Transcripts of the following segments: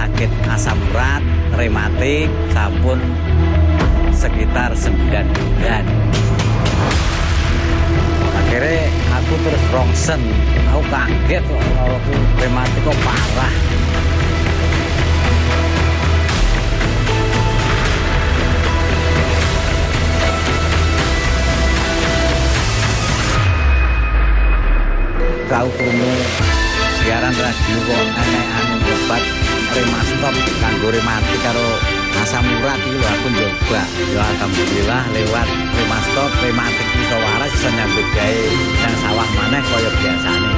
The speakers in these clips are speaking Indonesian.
sakit asam urat, rematik, sampun sekitar 9 bulan. Akhirnya aku terus rongsen, aku kaget kalau aku rematik kok parah. Tahu krungu siaran radio kok anu obat Remastop kanggo rematik karo asam urat iki lho aku nyoba. Ya alhamdulillah lewat Remastop rematik iso waras iso nyambut gawe nang sawah maneh kaya biasane.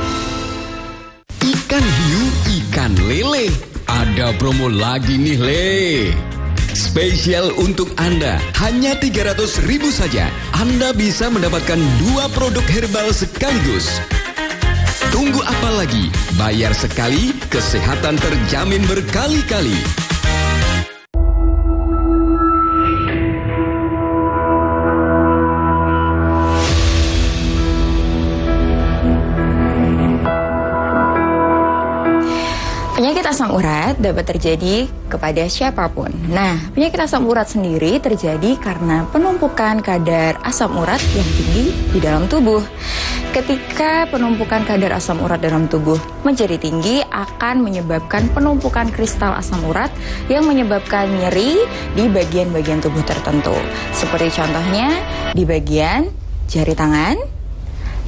Ikan hiu, ikan lele. Ada promo lagi nih, Le. Spesial untuk Anda, hanya 300.000 saja. Anda bisa mendapatkan 2 produk herbal sekaligus. Tunggu apa lagi? Bayar sekali, kesehatan terjamin berkali-kali. Penyakit asam urat dapat terjadi kepada siapapun. Nah, penyakit asam urat sendiri terjadi karena penumpukan kadar asam urat yang tinggi di dalam tubuh. Ketika penumpukan kadar asam urat dalam tubuh menjadi tinggi, akan menyebabkan penumpukan kristal asam urat yang menyebabkan nyeri di bagian-bagian tubuh tertentu. Seperti contohnya di bagian jari tangan,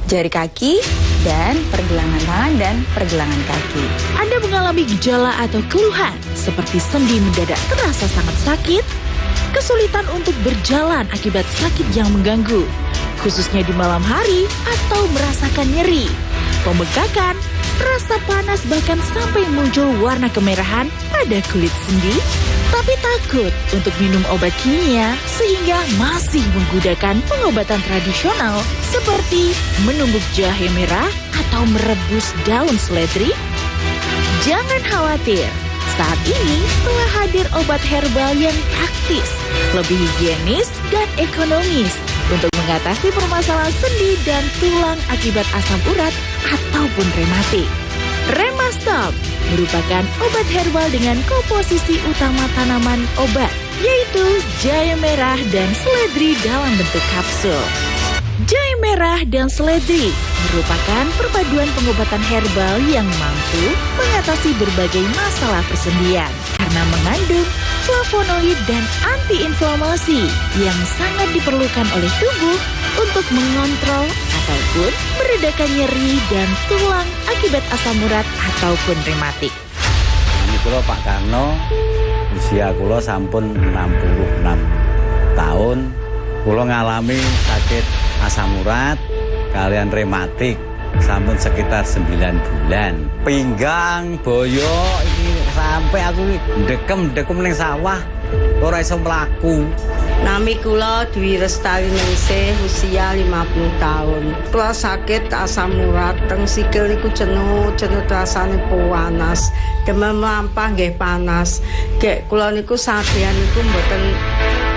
jari kaki, dan pergelangan tangan dan pergelangan kaki. Anda mengalami gejala atau keluhan seperti sendi mendadak terasa sangat sakit, kesulitan untuk berjalan akibat sakit yang mengganggu, khususnya di malam hari, atau merasakan nyeri, pembengkakan, rasa panas, bahkan sampai muncul warna kemerahan pada kulit sendi, tapi takut untuk minum obat kimia sehingga masih menggunakan pengobatan tradisional seperti menumbuk jahe merah atau merebus daun seledri? Jangan khawatir, saat ini telah hadir obat herbal yang praktis, lebih higienis dan ekonomis untuk mengatasi permasalahan sendi dan tulang akibat asam urat ataupun rematik. Remastop merupakan obat herbal dengan komposisi utama tanaman obat, yaitu jahe merah dan seledri dalam bentuk kapsul. Jahe merah dan seledri merupakan perpaduan pengobatan herbal yang mampu mengatasi berbagai masalah persendian karena mengandung flavonoid dan antiinflamasi yang sangat diperlukan oleh tubuh untuk mengontrol ataupun meredakan nyeri dan tulang akibat asam urat ataupun rematik. Ini kula Pak Karno, usia kula sampun 66 tahun. Kula ngalami sakit asam urat kalian rematik sampun sekitar 9 bulan. Pinggang, boyo iki sampai aku ndekem ning sawah ora iso mlaku. Nami kula Dwi Restari Ningsih, usia 50 tahun. Kula sakit asam urat, teng sikil niku jenuh rasane panas. Demam lampah nggih panas. Gek kula niku sadean niku mboten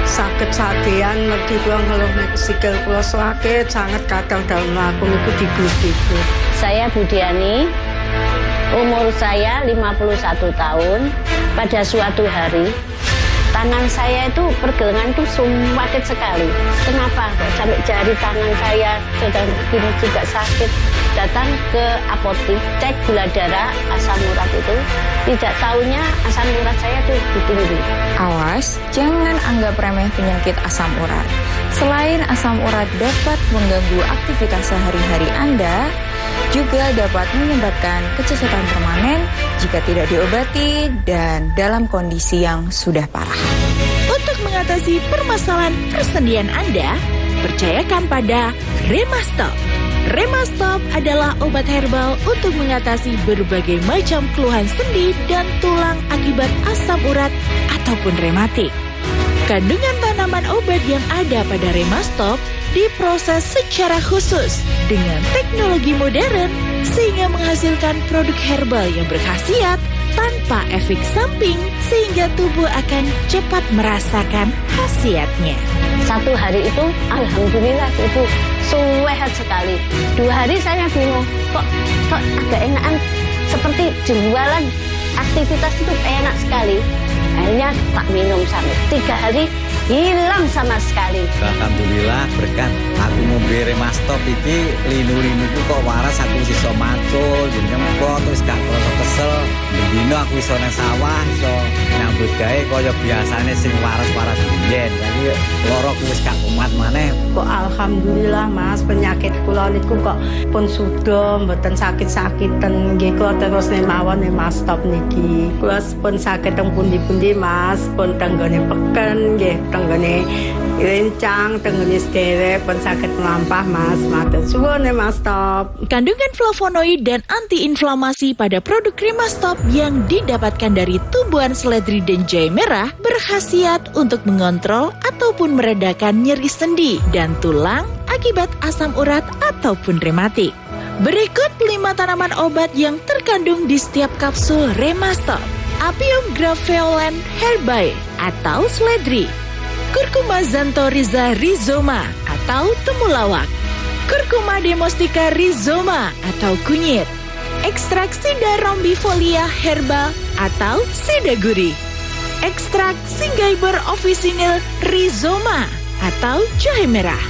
sakit sadean, mergi kula ngeluh niku sikil kula sakit sangat kadang dalem mlaku niku digu-digu. Saya Budiani, umur saya 51 tahun. Pada suatu hari tangan saya itu pergelangan itu sakit sekali. Kenapa? Sampai jari tangan saya sedang begini juga sakit. Datang ke apotik, cek gula darah, asam urat itu. Tidak tahunya asam urat saya tuh tinggi. Awas, jangan anggap remeh penyakit asam urat. Selain asam urat dapat mengganggu aktivitas sehari-hari Anda, juga dapat menyebabkan kecacatan permanen jika tidak diobati dan dalam kondisi yang sudah parah. Untuk mengatasi permasalahan persendian Anda, percayakan pada Remastop. Remastop adalah obat herbal untuk mengatasi berbagai macam keluhan sendi dan tulang akibat asam urat ataupun rematik. Kandungan tanaman obat yang ada pada Remastop diproses secara khusus dengan teknologi modern sehingga menghasilkan produk herbal yang berkhasiat tanpa efek samping sehingga tubuh akan cepat merasakan khasiatnya. Satu hari itu alhamdulillah itu sehat sekali. 2 hari saya bingung, kok agak enakan seperti jualan aktivitas itu enak sekali. Akhirnya tak minum sampai 3 hari hilang sama sekali. Alhamdulillah berkat aku ngombe Remastop iki linu-linuku kok waras, aku iso macul jeneng kok terus gak kroso kesel. Dino aku iso nang sawah iso nyambut gawe kaya biasane sing waras-waras biyen. Jadi loroku wis gak kumat maneh. Kok alhamdulillah Mas, penyakit kula niku kok pun sudah mboten sakit-sakiten nggih kok terus mawon Remastop niki. Kula pun saged teng pundi-pundi Mas, pun tenggone peken nggih, tenggone rencang, tenggone sederek pun saged mlampah Mas. Matur suwun Remastop. Kandungan flavonoid dan antiinflamasi pada produk Remastop yang didapatkan dari tumbuhan seledri dan jahe merah berkhasiat untuk mengontrol ataupun meredakan nyeri sendi dan tulang akibat asam urat ataupun rematik. Berikut 5 tanaman obat yang terkandung di setiap kapsul Remastop. Apium graveolens herbae atau seledri, Curcuma xanthorrhiza rhizoma atau temulawak, Curcuma domestica rhizoma atau kunyit, ekstrak Sida rombifolia herbal atau Sida gurih, ekstrak Synggiber officinale rhizoma atau jahe merah.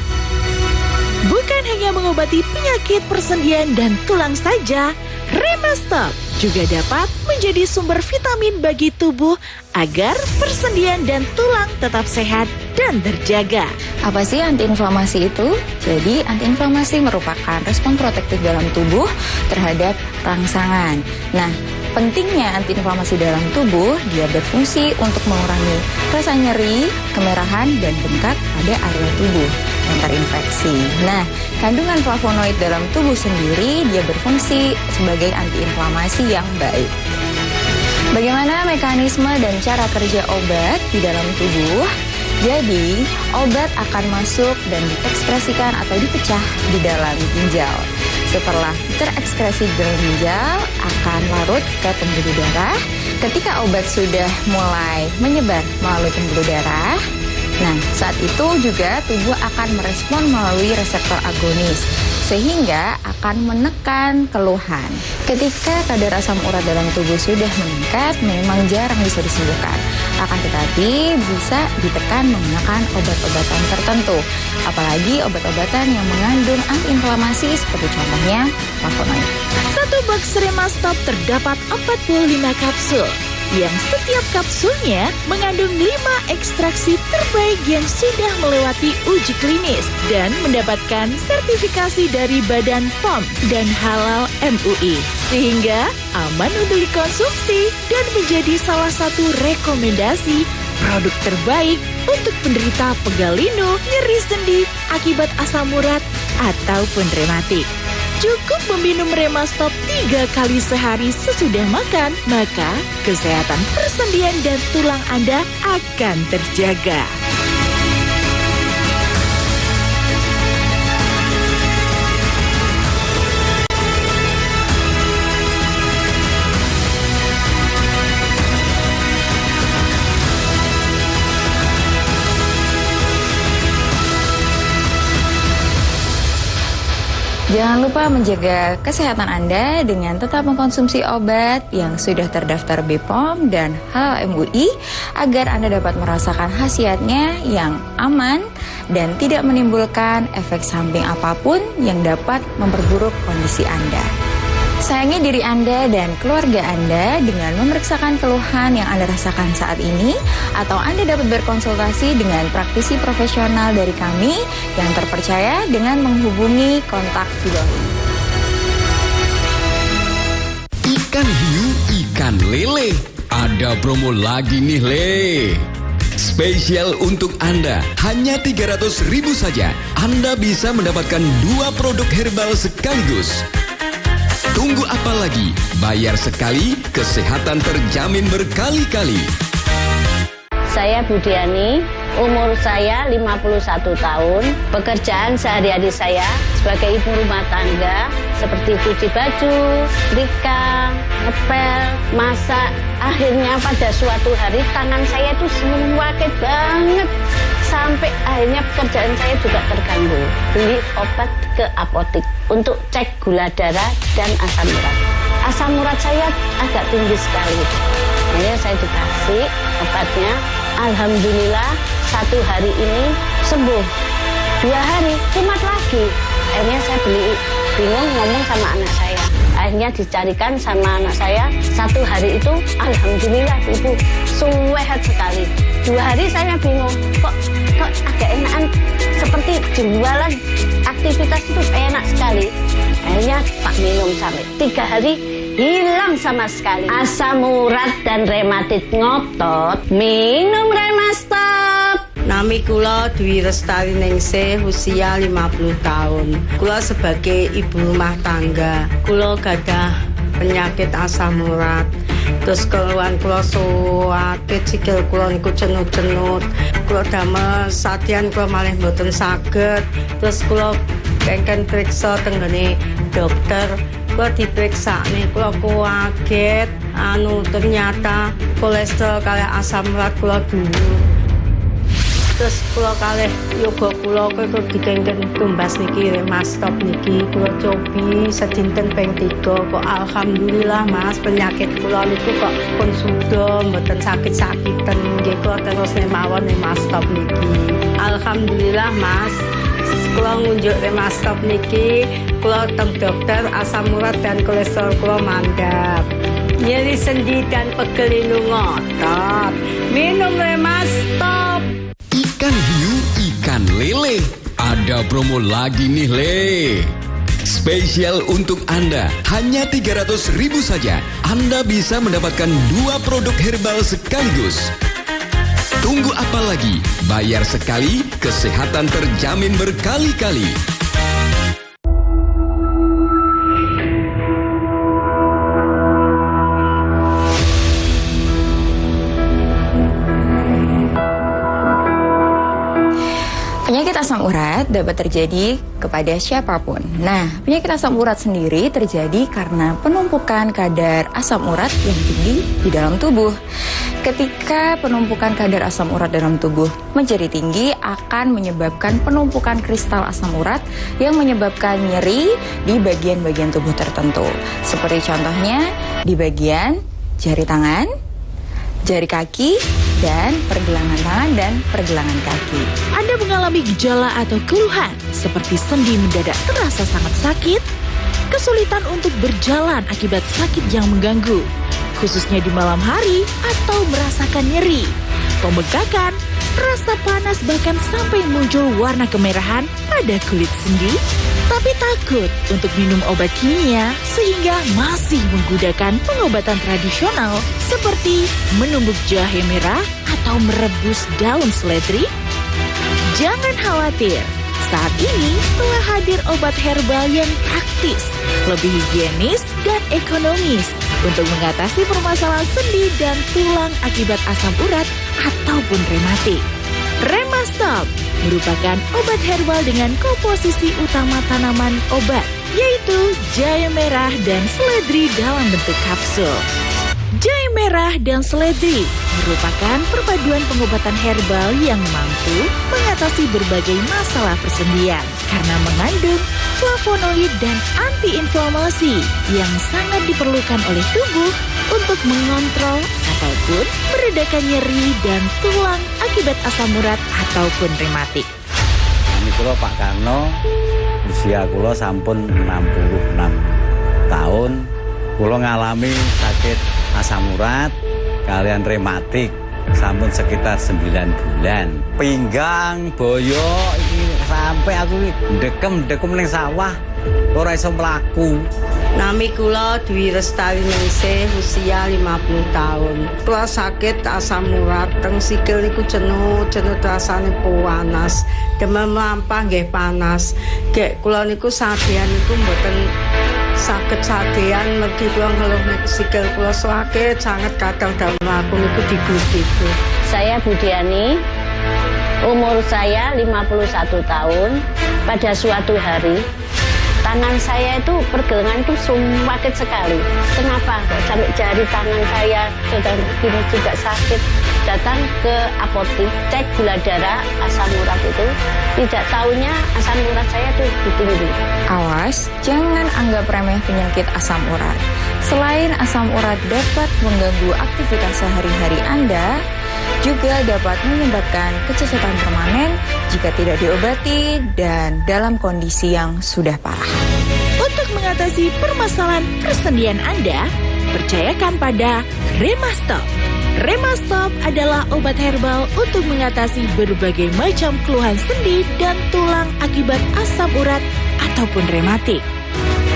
Bukan hanya mengobati penyakit persendian dan tulang saja, Remastop juga dapat menjadi sumber vitamin bagi tubuh agar persendian dan tulang tetap sehat dan terjaga. Apa sih antiinflamasi itu? Jadi antiinflamasi merupakan respon protektif dalam tubuh terhadap rangsangan. Nah, pentingnya antiinflamasi dalam tubuh, dia berfungsi untuk mengurangi rasa nyeri, kemerahan, dan bengkak pada area tubuh yang terinfeksi. Nah, kandungan flavonoid dalam tubuh sendiri, dia berfungsi sebagai antiinflamasi yang baik. Bagaimana mekanisme dan cara kerja obat di dalam tubuh? Jadi, obat akan masuk dan diekspresikan atau dipecah di dalam ginjal. Setelah terekskresi di dalam ginjal, akan larut ke pembuluh darah. Ketika obat sudah mulai menyebar melalui pembuluh darah, nah saat itu juga tubuh akan merespon melalui reseptor agonis, sehingga akan menekan keluhan. Ketika kadar asam urat dalam tubuh sudah meningkat, memang jarang bisa disembuhkan. Akan tetapi bisa ditekan menggunakan obat-obatan tertentu, apalagi obat-obatan yang mengandung antiinflamasi seperti contohnya flavonoid. Satu box Remastop terdapat 45 kapsul, yang setiap kapsulnya mengandung 5 ekstraksi terbaik yang sudah melewati uji klinis dan mendapatkan sertifikasi dari Badan POM dan Halal MUI, sehingga aman untuk dikonsumsi dan menjadi salah satu rekomendasi produk terbaik untuk penderita pegal linu, nyeri sendi akibat asam urat ataupun rematik. Cukup meminum Remastop 3 kali sehari sesudah makan, maka kesehatan persendian dan tulang Anda akan terjaga. Jangan lupa menjaga kesehatan Anda dengan tetap mengkonsumsi obat yang sudah terdaftar BPOM dan Halal MUI agar Anda dapat merasakan khasiatnya yang aman dan tidak menimbulkan efek samping apapun yang dapat memperburuk kondisi Anda. Sayangi diri Anda dan keluarga Anda dengan memeriksakan keluhan yang Anda rasakan saat ini, atau Anda dapat berkonsultasi dengan praktisi profesional dari kami yang terpercaya dengan menghubungi kontak di bawah ini. Ikan hiu, ikan lele. Ada promo lagi nih, Le. Spesial untuk Anda, hanya 300.000 saja. Anda bisa mendapatkan 2 produk herbal sekaligus. Tunggu apa lagi? Bayar sekali, kesehatan terjamin berkali-kali. Saya Budiani, umur saya 51 tahun. Pekerjaan sehari-hari saya sebagai ibu rumah tangga seperti cuci baju, setrika, ngepel, masak. Akhirnya pada suatu hari tangan saya itu sakit banget. Sampai akhirnya pekerjaan saya juga terganggu. Beli obat ke apotek untuk cek gula darah dan asam urat. asam urat saya agak tinggi sekali. Akhirnya saya dikasih obatnya. Alhamdulillah 1 hari ini sembuh. 2 hari kumat lagi. Akhirnya saya bingung ngomong sama anak saya. Akhirnya dicarikan sama anak saya. 1 hari itu alhamdulillah ibu sehat sekali. 2 hari saya bingung kok agak enakan, seperti jualan aktivitas itu enak sekali. Akhirnya tak minum sampai 3 hari hilang sama sekali. Asam urat dan rematit ngotot, minum Remastop. Nami kula Dwi Restari Ningsih, usia 50 tahun. Kula sebagai ibu rumah tangga. Kula gadah penyakit asam urat. Terus keluhan kula sakit, sikil kula niku cenut-cenut. Kula damel satian kula malih mboten saged. Terus kula kengken periksa tenggene dokter. Kula diperiksa nih, kula kaget. Ternyata kolesterol kali asam urat kula dhuwur. Terus kula kalih yoga kula kok dikengken tumbas niki Remastop niki kula cobi sedinten ping 3 kok alhamdulillah Mas penyakit kula niku kok pun sudah mboten sakit-sakiten nggih kula terus mawon Remastop niki. Alhamdulillah Mas. Kula ngunjuk Remastop niki kula teng dokter asam urat dan kolesterol kula mandap. Nyeri sendi dan pegel linu ngotot. Minum Remastop. Ikan hiu, ikan lele. Ada promo lagi nih le. Spesial untuk Anda, hanya 300.000 saja. Anda bisa mendapatkan 2 produk herbal sekaligus. Tunggu apa lagi? Bayar sekali, kesehatan terjamin berkali-kali. Penyakit asam urat dapat terjadi kepada siapapun. Nah, penyakit asam urat sendiri terjadi karena penumpukan kadar asam urat yang tinggi di dalam tubuh. Ketika penumpukan kadar asam urat dalam tubuh menjadi tinggi, akan menyebabkan penumpukan kristal asam urat yang menyebabkan nyeri di bagian-bagian tubuh tertentu. Seperti contohnya di bagian jari tangan, jari kaki, dan pergelangan tangan dan pergelangan kaki. Anda mengalami gejala atau keluhan seperti sendi mendadak terasa sangat sakit, kesulitan untuk berjalan akibat sakit yang mengganggu, khususnya di malam hari atau merasakan nyeri, pembengkakan, rasa panas bahkan sampai muncul warna kemerahan pada kulit sendi, tapi takut untuk minum obat kimia sehingga masih menggunakan pengobatan tradisional seperti menumbuk jahe merah atau merebus daun seledri? Jangan khawatir, saat ini telah hadir obat herbal yang praktis, lebih higienis dan ekonomis untuk mengatasi permasalahan sendi dan tulang akibat asam urat ataupun rematik. Remastop merupakan obat herbal dengan komposisi utama tanaman obat, yaitu jahe merah dan seledri dalam bentuk kapsul. Jahe merah dan seledri merupakan perpaduan pengobatan herbal yang mampu mengatasi berbagai masalah persendian karena mengandung flavonoid dan antiinflamasi yang sangat diperlukan oleh tubuh untuk mengontrol ataupun meredakan nyeri dan tulang akibat asam urat ataupun rematik. Ini kula Pak Karno, usia kula sampun 66 tahun. Kula ngalami sakit asam urat kalian rematik sampun sekitar 9 bulan. Pinggang, boyo iki sampai aku ndekem ning sawah ora iso mlaku. Nami kula Dwi Restari Ningsih, usia 50 tahun. Kula sakit asam urat, teng sikil niku cenut rasane panas. Demam lampah nggih panas. Gek kula niku sadean niku mboten saged sadean mergi kula ngeluh sikil kula sakit sangat kadang damel aku niku digu-digu. Saya Budiani, umur saya 51 tahun. Pada suatu hari tangan saya itu pergelangan itu sakit sekali. Kenapa? Sampai jari tangan saya sudah begini juga sakit. Datang ke apotik, cek gula darah, asam urat itu. Tidak tahunya asam urat saya tuh tinggi. Awas, jangan anggap remeh penyakit asam urat. Selain asam urat dapat mengganggu aktivitas sehari-hari Anda, juga dapat menyebabkan kecacatan permanen jika tidak diobati dan dalam kondisi yang sudah parah. Untuk mengatasi permasalahan persendian Anda, percayakan pada Remastop. Remastop adalah obat herbal untuk mengatasi berbagai macam keluhan sendi dan tulang akibat asam urat ataupun rematik.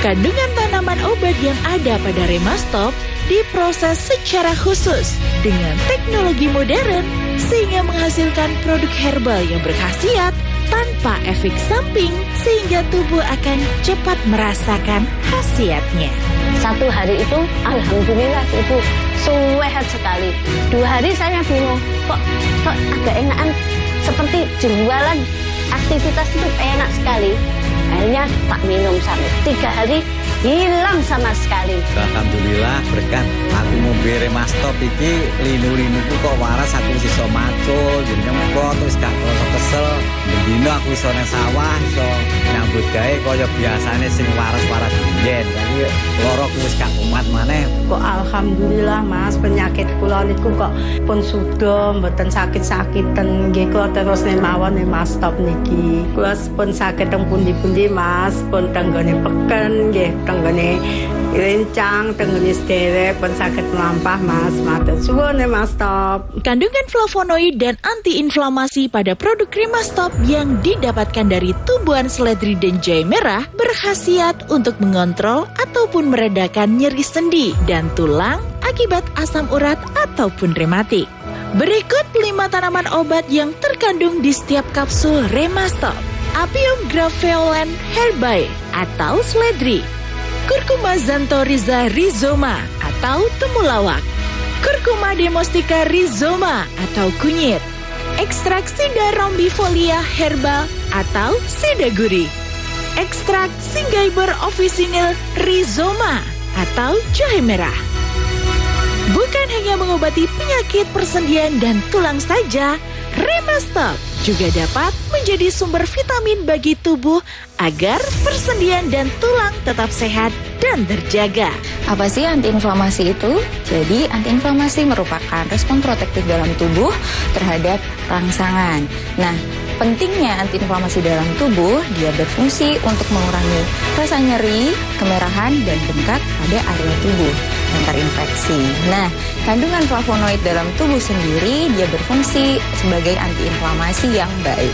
Kandungan tanaman obat yang ada pada Remastop diproses secara khusus dengan teknologi modern sehingga menghasilkan produk herbal yang berkhasiat tanpa efek samping sehingga tubuh akan cepat merasakan khasiatnya. Satu hari itu, alhamdulillah Ibu, sehat sekali. 2 hari saya bingung, kok agak enakan, seperti jualan aktivitas itu enak sekali. Akhirnya tak minum sampai 3 hari, hilang sama sekali. Alhamdulillah berkat aku ngombe Remastop iki linu-linuku kok waras, aku iso macul jeneng kok terus gak kesel. Bendino aku iso nang sawah, iso nyambut gawe kaya biasane sing waras-waras biyen. Jadi loroku wis gak kumat maneh. Kok alhamdulillah Mas, penyakit kula niku kok pun sudah mboten sakit-sakiten nggih, kok terus mawon Remastop niki. Kula pun saged teng pundi-pundi Mas, pun tenggone peken nggih, tenggone rencang, tenggone sederek pun saged mlampah Mas. Matur suwun Remastop. Kandungan flavonoid dan antiinflamasi pada produk Remastop yang didapatkan dari tumbuhan seledri dan jahe merah berkhasiat untuk mengontrol ataupun meredakan nyeri sendi dan tulang akibat asam urat ataupun rematik. Berikut 5 tanaman obat yang terkandung di setiap kapsul Remastop. Apium graveolens herbae atau seledri, Curcuma xanthorrhiza rhizoma atau temulawak, Curcuma domestica rhizoma atau kunyit, ekstrak Sida rombifolia herbal atau sida gurih, ekstrak Synggiber officinale rhizoma atau jahe merah. Bukan hanya mengobati penyakit persendian dan tulang saja, Remastop juga dapat menjadi sumber vitamin bagi tubuh agar persendian dan tulang tetap sehat dan terjaga. Apa sih antiinflamasi itu? Jadi antiinflamasi merupakan respon protektif dalam tubuh terhadap rangsangan. Nah, pentingnya antiinflamasi dalam tubuh, dia berfungsi untuk mengurangi rasa nyeri, kemerahan, dan bengkak pada area tubuh yang terinfeksi. Nah, kandungan flavonoid dalam tubuh sendiri, dia berfungsi sebagai antiinflamasi yang baik.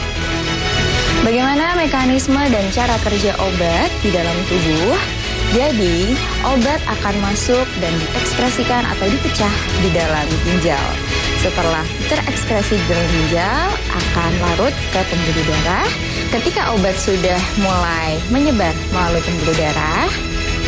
Bagaimana mekanisme dan cara kerja obat di dalam tubuh? Jadi, obat akan masuk dan diekskresikan atau dipecah di dalam ginjal. Setelah terekskresi di dalam ginjal, akan larut ke pembuluh darah. Ketika obat sudah mulai menyebar melalui pembuluh darah,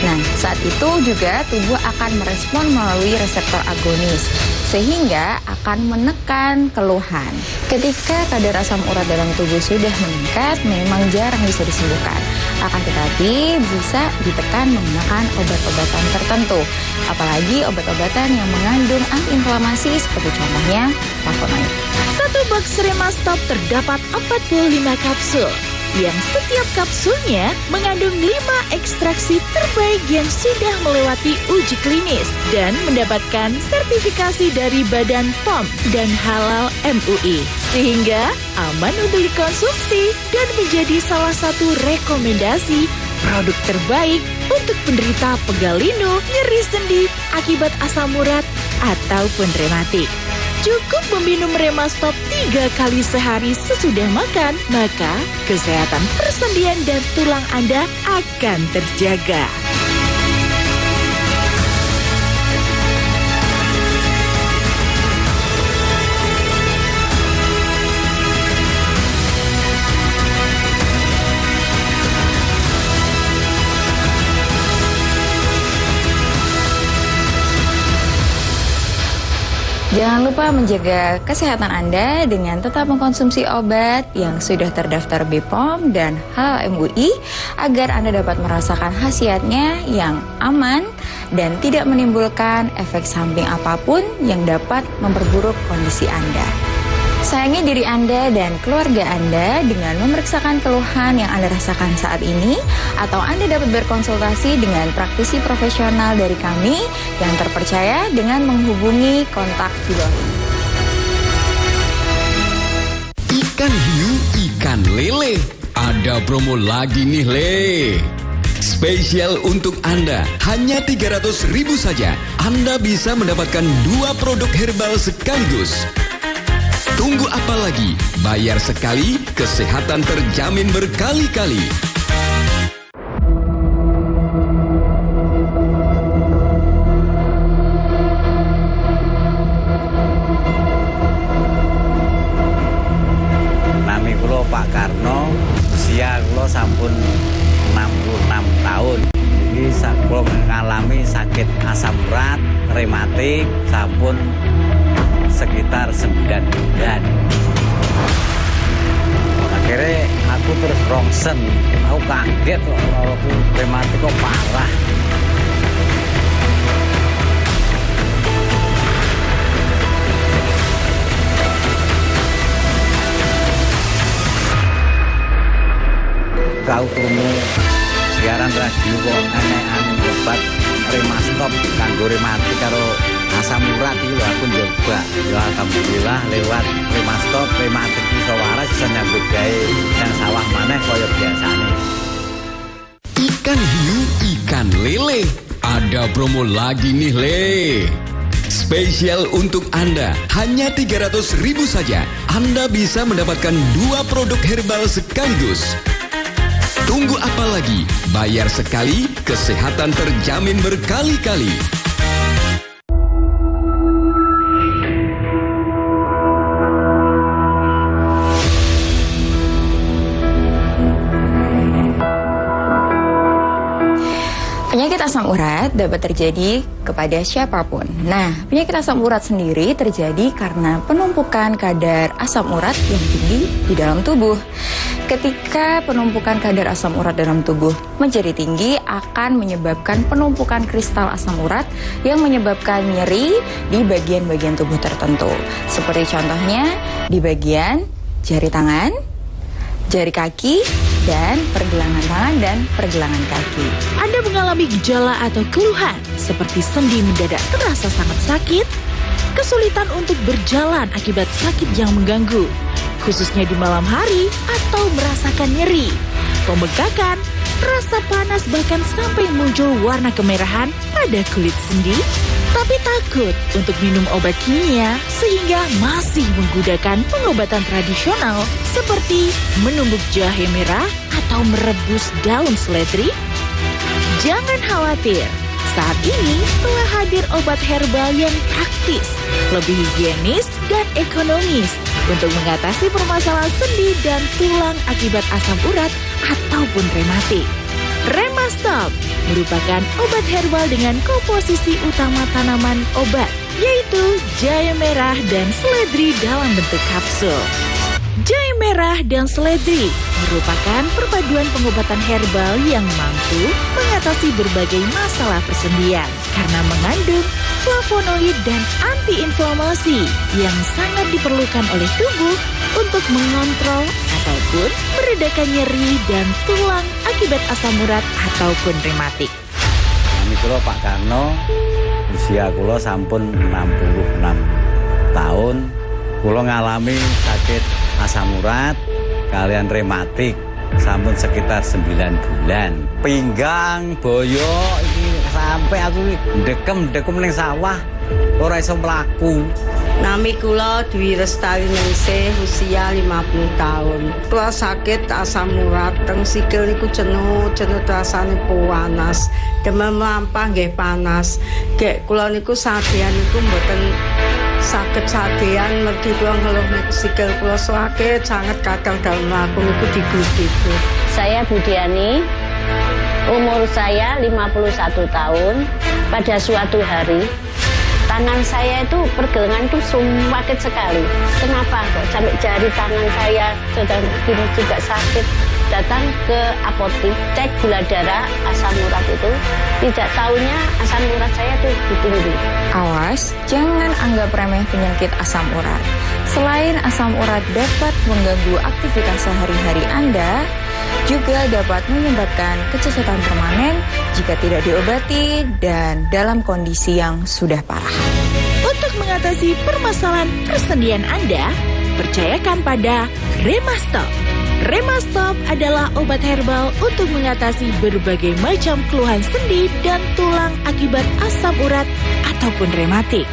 nah saat itu juga tubuh akan merespon melalui reseptor agonis, sehingga akan menekan keluhan. Ketika kadar asam urat dalam tubuh sudah meningkat, memang jarang bisa disembuhkan. Akan tetapi bisa ditekan menggunakan obat-obatan tertentu, apalagi obat-obatan yang mengandung antiinflamasi seperti contohnya flavonoid. Satu box Remastop terdapat 45 kapsul, yang setiap kapsulnya mengandung 5 ekstraksi terbaik yang sudah melewati uji klinis dan mendapatkan sertifikasi dari Badan POM dan Halal MUI, sehingga aman untuk dikonsumsi dan menjadi salah satu rekomendasi produk terbaik untuk penderita pegal linu, nyeri sendi akibat asam urat ataupun rematik. Cukup meminum Remastop 3 kali sehari sesudah makan, maka kesehatan persendian dan tulang Anda akan terjaga. Jangan lupa menjaga kesehatan Anda dengan tetap mengkonsumsi obat yang sudah terdaftar BPOM dan Halal MUI agar Anda dapat merasakan khasiatnya yang aman dan tidak menimbulkan efek samping apapun yang dapat memperburuk kondisi Anda. Sayangi diri Anda dan keluarga Anda dengan memeriksakan keluhan yang Anda rasakan saat ini, atau Anda dapat berkonsultasi dengan praktisi profesional dari kami yang terpercaya dengan menghubungi kontak di bawah ini. Ikan hiu, ikan lele. Ada promo lagi nih, Le. Spesial untuk Anda, hanya 300.000 saja. Anda bisa mendapatkan 2 produk herbal sekaligus. Tunggu apa lagi? Bayar sekali, kesehatan terjamin berkali-kali. Nami kula Pak Karno, usia kula sampun 66 tahun. Jadi kula mengalami sakit asam urat, rematik, sampun sekitar 9 bulan. Akhirnya aku terus rongsen, aku kaget kalau aku rematik kok parah. Kau krungu siaran radio kok enek obat Remastop kanggo rematik karo asam urat iki lho aku nyoba. Ya alhamdulillah lewat Remastop rematik iso waras iso nyambut gawe yang sawah maneh kaya biasane. Ikan hiu, ikan lele. Ada promo lagi nih, Le. Spesial untuk Anda, hanya 300.000 saja. Anda bisa mendapatkan 2 produk herbal sekaligus. Tunggu apa lagi? Bayar sekali, kesehatan terjamin berkali-kali. Penyakit asam urat dapat terjadi kepada siapapun. Nah, penyakit asam urat sendiri terjadi karena penumpukan kadar asam urat yang tinggi di dalam tubuh. Ketika penumpukan kadar asam urat dalam tubuh menjadi tinggi, akan menyebabkan penumpukan kristal asam urat yang menyebabkan nyeri di bagian-bagian tubuh tertentu. Seperti contohnya di bagian jari tangan, jari kaki, dan pergelangan tangan dan pergelangan kaki. Anda mengalami gejala atau keluhan seperti sendi mendadak terasa sangat sakit, kesulitan untuk berjalan akibat sakit yang mengganggu, khususnya di malam hari, atau merasakan nyeri, pembengkakan, rasa panas, bahkan sampai muncul warna kemerahan pada kulit sendi, tapi takut untuk minum obat kimia sehingga masih menggunakan pengobatan tradisional seperti menumbuk jahe merah atau merebus daun seledri? Jangan khawatir, saat ini telah hadir obat herbal yang praktis, lebih higienis dan ekonomis untuk mengatasi permasalahan sendi dan tulang akibat asam urat ataupun rematik. Remastop merupakan obat herbal dengan komposisi utama tanaman obat, yaitu jahe merah dan seledri dalam bentuk kapsul. Jahe merah dan seledri merupakan perpaduan pengobatan herbal yang mampu mengatasi berbagai masalah persendian karena mengandung flavonoid dan antiinflamasi yang sangat diperlukan oleh tubuh untuk mengontrol ataupun meredakan nyeri dan tulang akibat asam urat ataupun rematik. Ini kula Pak Karno, usia kula sampun 66 tahun. Kula ngalami sakit asam urat kalian rematik sampun sekitar 9 bulan. Pinggang, boyo iki sampai aku dekem ning sawah ora iso mlaku. Nami kula Dwi Lestari Ningsih, usia 50 tahun. Kula sakit asam urat, teng sikil niku jenuh rasane panas. Demam lampah nggih panas. Gek kula niku sadean niku mboten sakit sadean, mergi kula ngeluh sikil kula sakit sangat, kadang dalem mlaku niku digudhig. Saya Budiani, umur saya 51 tahun. Pada suatu hari tangan saya itu pergelangan itu sakit sekali. Kenapa kok sampai jari tangan saya sedang begini juga sakit? Datang ke apotek, cek gula darah, asam urat itu, tidak tahunya asam urat saya tuh tinggi. Awas, jangan anggap remeh penyakit asam urat. Selain asam urat dapat mengganggu aktivitas sehari-hari Anda, juga dapat menyebabkan kecacatan permanen jika tidak diobati dan dalam kondisi yang sudah parah. Untuk mengatasi permasalahan persendian Anda, percayakan pada Remastop. Remastop adalah obat herbal untuk mengatasi berbagai macam keluhan sendi dan tulang akibat asam urat ataupun rematik.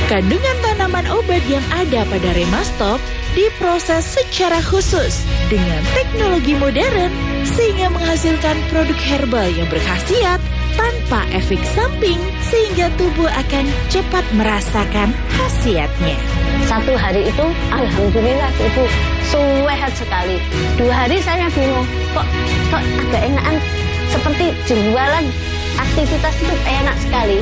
Kandungan tanaman obat yang ada pada Remastop diproses secara khusus dengan teknologi modern sehingga menghasilkan produk herbal yang berkhasiat tanpa efek samping sehingga tubuh akan cepat merasakan khasiatnya. Satu hari itu, alhamdulillah Ibu, sehat sekali. 2 hari saya bingung, kok agak enakan, seperti jualan aktivitas itu enak sekali.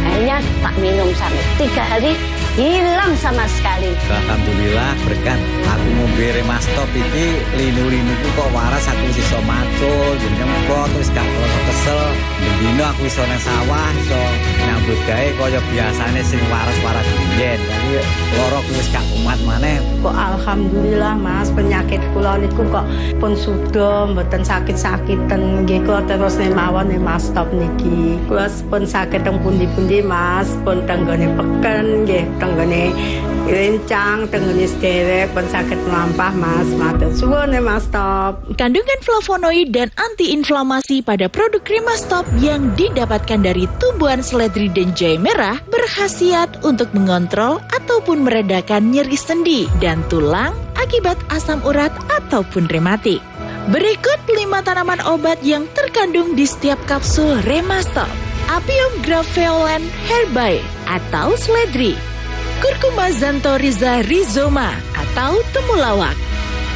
Akhirnya tak minum sampai 3 hari, hilang sama sekali. Alhamdulillah berkat aku ngombe Remastop iki linu-linuku kok waras, aku iso macul, nyemprot terus gak kerasa kesel. Bendino aku iso nang sawah, iso nyambut gawe kaya biasane sing waras-waras biyen. Jadi loro wis gak kumat maneh. Kok alhamdulillah Mas, penyakit kula niku kok pun sudah mboten sakit-sakiten nggih, kula terus mawon Remastop niki. Kula pun sakit teng pundi-pundi Mas, pun tenggone peken nggih, tenggone rencang, tenggone sederek, pun sakit melampah Mas. Matur suwun Remastop. Kandungan flavonoid dan antiinflamasi pada produk Remastop yang didapatkan dari tumbuhan seledri dan jahe merah berkhasiat untuk mengontrol ataupun meredakan nyeri sendi dan tulang akibat asam urat ataupun rematik. Berikut 5 tanaman obat yang terkandung di setiap kapsul Remastop. Apium graveolens herbae atau seledri, Curcuma xanthorrhiza rhizoma atau temulawak,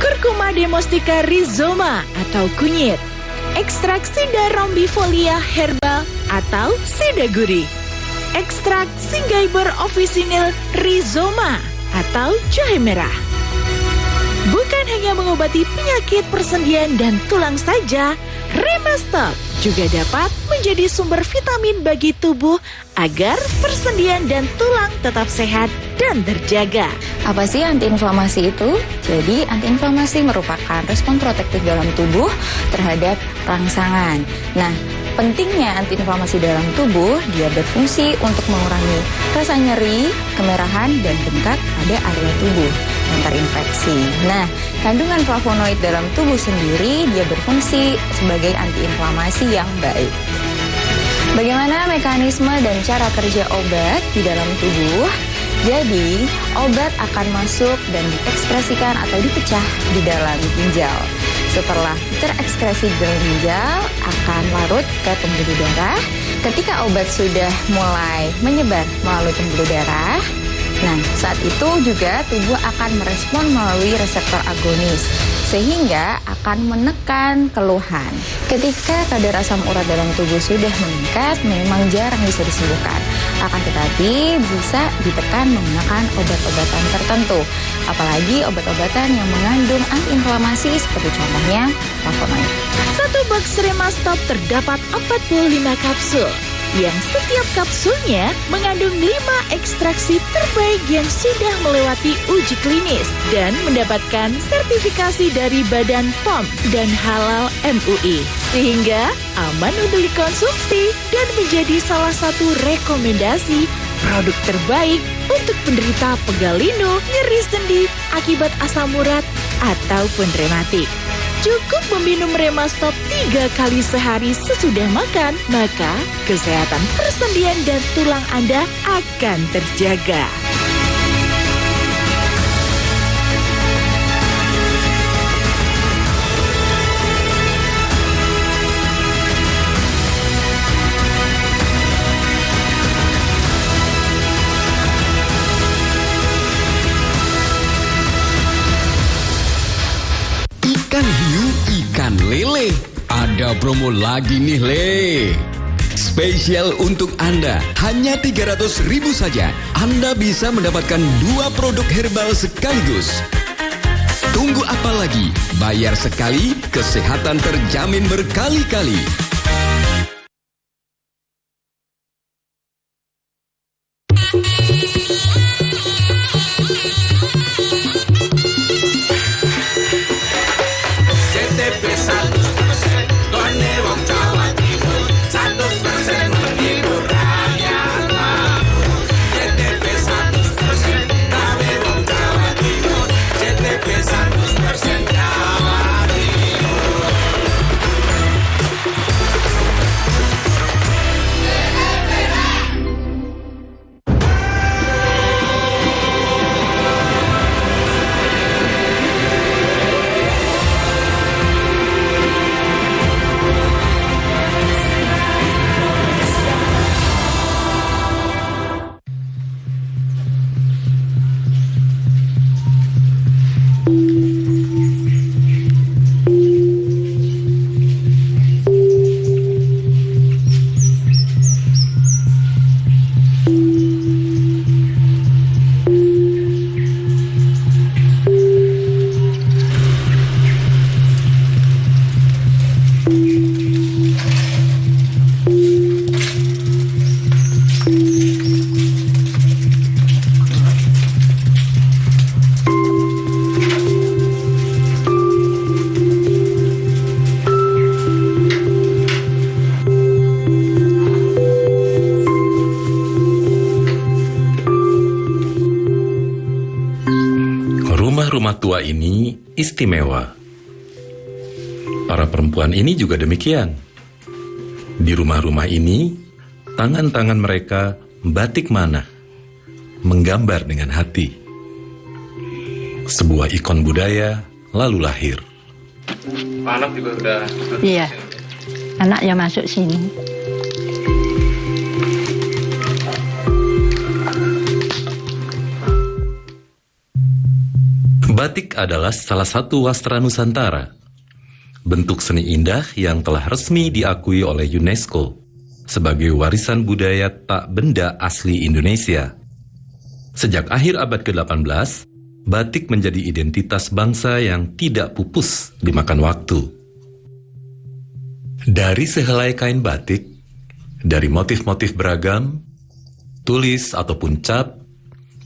Curcuma domestica rhizoma atau kunyit, ekstrak Sida rombifolia herbal atau Sida gurih, ekstrak Synggiber officinale rhizoma atau jahe merah. Bukan hanya mengobati penyakit persendian dan tulang saja, Remastop juga dapat menjadi sumber vitamin bagi tubuh agar persendian dan tulang tetap sehat dan terjaga. Apa sih antiinflamasi itu? Jadi antiinflamasi merupakan respon protektif dalam tubuh terhadap rangsangan. Nah, pentingnya antiinflamasi dalam tubuh, dia berfungsi untuk mengurangi rasa nyeri, kemerahan, dan bengkak pada area tubuh yang terinfeksi. Nah, kandungan flavonoid dalam tubuh sendiri, dia berfungsi sebagai antiinflamasi yang baik. Bagaimana mekanisme dan cara kerja obat di dalam tubuh? Jadi, obat akan masuk dan diekspresikan atau dipecah di dalam ginjal. Setelah terekskresi di dalam ginjal, akan larut ke pembuluh darah. Ketika obat sudah mulai menyebar melalui pembuluh darah, nah saat itu juga tubuh akan merespon melalui reseptor agonis, sehingga akan menekan keluhan. Ketika kadar asam urat dalam tubuh sudah meningkat, memang jarang bisa disembuhkan. Akan tetapi bisa ditekan menggunakan obat-obatan tertentu. Apalagi obat-obatan yang mengandung antiinflamasi seperti contohnya flavonoid. Satu box Remastop terdapat 45 kapsul, yang setiap kapsulnya mengandung 5 ekstraksi terbaik yang sudah melewati uji klinis dan mendapatkan sertifikasi dari Badan POM dan Halal MUI, sehingga aman untuk dikonsumsi dan menjadi salah satu rekomendasi produk terbaik untuk penderita pegal linu, nyeri sendi akibat asam urat ataupun rematik. Cukup meminum Remastop 3 kali sehari sesudah makan, maka kesehatan persendian dan tulang Anda akan terjaga. Ikan hiu, ikan lele. Ada promo lagi nih, Le. Spesial untuk Anda, hanya 300.000 saja. Anda bisa mendapatkan 2 produk herbal sekaligus. Tunggu apa lagi? Bayar sekali, kesehatan terjamin berkali-kali. Rumah tua ini istimewa. Para perempuan ini juga demikian. Di rumah-rumah ini, tangan-tangan mereka batik manah, menggambar dengan hati. Sebuah ikon budaya lalu lahir. Anak juga udah. Iya, anak yang masuk sini. Batik adalah salah satu wastra Nusantara. Bentuk seni indah yang telah resmi diakui oleh UNESCO sebagai warisan budaya tak benda asli Indonesia. Sejak akhir abad ke-18, batik menjadi identitas bangsa yang tidak pupus dimakan waktu. Dari sehelai kain batik, dari motif-motif beragam, tulis ataupun cap,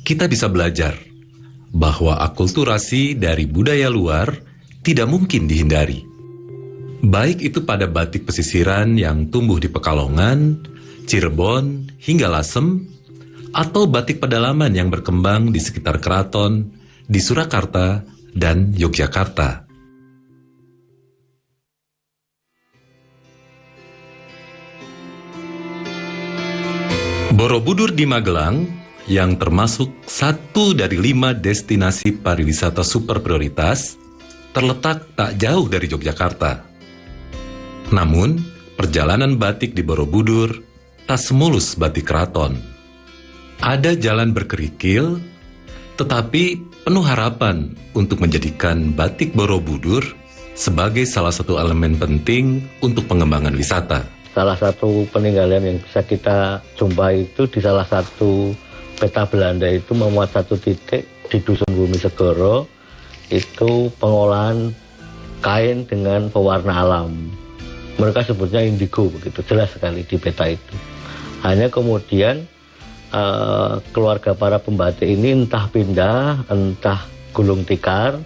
kita bisa belajar bahwa akulturasi dari budaya luar tidak mungkin dihindari. Baik itu pada batik pesisiran yang tumbuh di Pekalongan, Cirebon, hingga Lasem, atau batik pedalaman yang berkembang di sekitar keraton, di Surakarta, dan Yogyakarta. Borobudur di Magelang yang termasuk 1 dari 5 destinasi pariwisata super prioritas, terletak tak jauh dari Yogyakarta. Namun, perjalanan batik di Borobudur tak semulus batik keraton. Ada jalan berkerikil, tetapi penuh harapan untuk menjadikan batik Borobudur sebagai salah satu elemen penting untuk pengembangan wisata. Salah satu peninggalan yang bisa kita jumpai itu di salah satu peta Belanda itu memuat satu titik di Dusun Bumi Segoro, itu pengolahan kain dengan pewarna alam. Mereka sebutnya indigo, begitu jelas sekali di peta itu. Hanya kemudian keluarga para pembatik ini entah pindah, entah gulung tikar,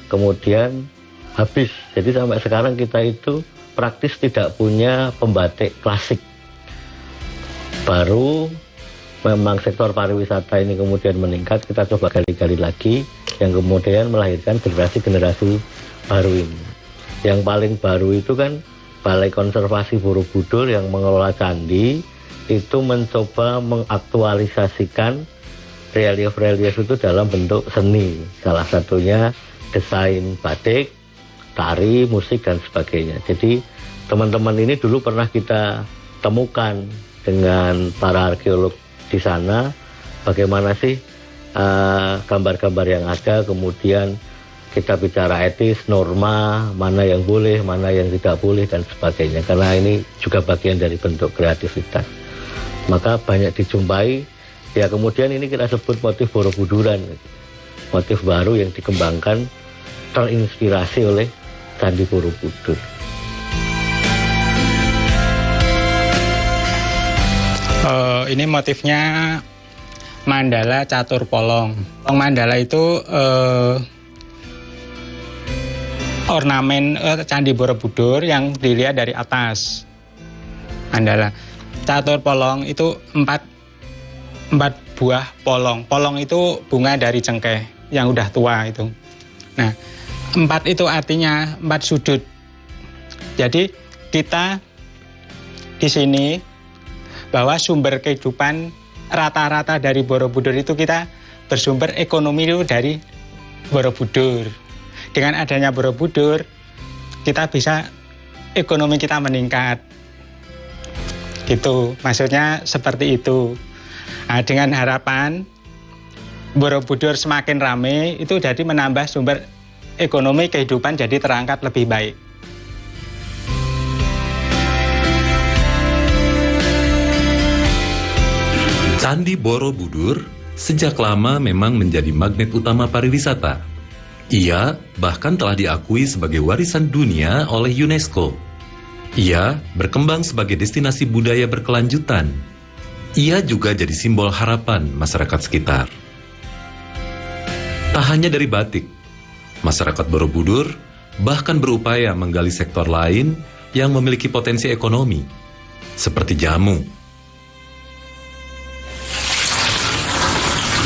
kemudian habis. Jadi sampai sekarang kita itu praktis tidak punya pembatik klasik. Baru memang sektor pariwisata ini kemudian meningkat, kita coba gali-gali lagi, yang kemudian melahirkan generasi-generasi baru ini. Yang paling baru itu kan Balai Konservasi Borobudur yang mengelola candi, itu mencoba mengaktualisasikan relief-relief itu dalam bentuk seni. Salah satunya desain batik, tari, musik, dan sebagainya. Jadi teman-teman ini dulu pernah kita temukan dengan para arkeolog di sana, bagaimana sih gambar-gambar yang ada, kemudian kita bicara etis, norma, mana yang boleh, mana yang tidak boleh, dan sebagainya. Karena ini juga bagian dari bentuk kreativitas. Maka banyak dijumpai, ya kemudian ini kita sebut motif Borobuduran. Motif baru yang dikembangkan, terinspirasi oleh Candi Borobudur. Ini motifnya mandala catur polong. Mandala itu ornamen Candi Borobudur yang dilihat dari atas. Mandala catur polong itu empat buah polong. Polong itu bunga dari cengkeh yang udah tua itu. Nah, 4 itu artinya 4 sudut. Jadi kita di sini bahwa sumber kehidupan rata-rata dari Borobudur itu kita bersumber ekonomi itu dari Borobudur. Dengan adanya Borobudur, kita bisa ekonomi kita meningkat. Gitu, maksudnya seperti itu. Nah, dengan harapan Borobudur semakin ramai, itu jadi menambah sumber ekonomi kehidupan jadi terangkat lebih baik. Candi Borobudur sejak lama memang menjadi magnet utama pariwisata. Ia bahkan telah diakui sebagai warisan dunia oleh UNESCO. Ia berkembang sebagai destinasi budaya berkelanjutan. Ia juga jadi simbol harapan masyarakat sekitar. Tak hanya dari batik, masyarakat Borobudur bahkan berupaya menggali sektor lain yang memiliki potensi ekonomi, seperti jamu.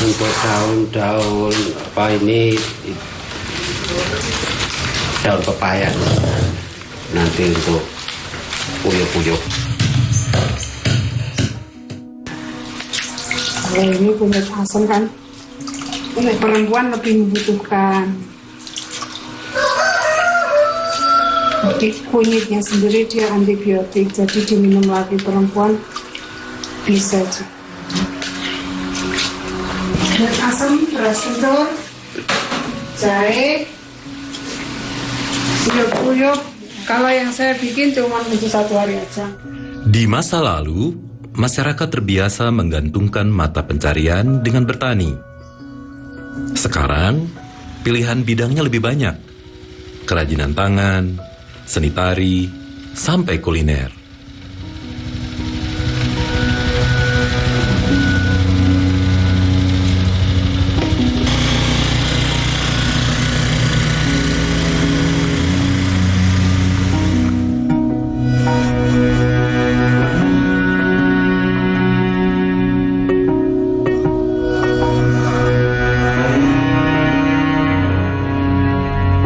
Untuk daun-daun apa ini, daun pepaya nanti untuk uyuk-uyuk. Kalau ini kunyit asam kan, untuk perempuan lebih membutuhkan. Jadi kunyitnya sendiri dia antibiotik, jadi diminum lagi perempuan bisa juga. Kunyit asam, beras kencur, jahe, uyuk-uyuk. Kalau yang saya bikin cuma untuk 1 hari aja. Di masa lalu, masyarakat terbiasa menggantungkan mata pencarian dengan bertani. Sekarang, pilihan bidangnya lebih banyak. Kerajinan tangan, seni tari, sampai kuliner.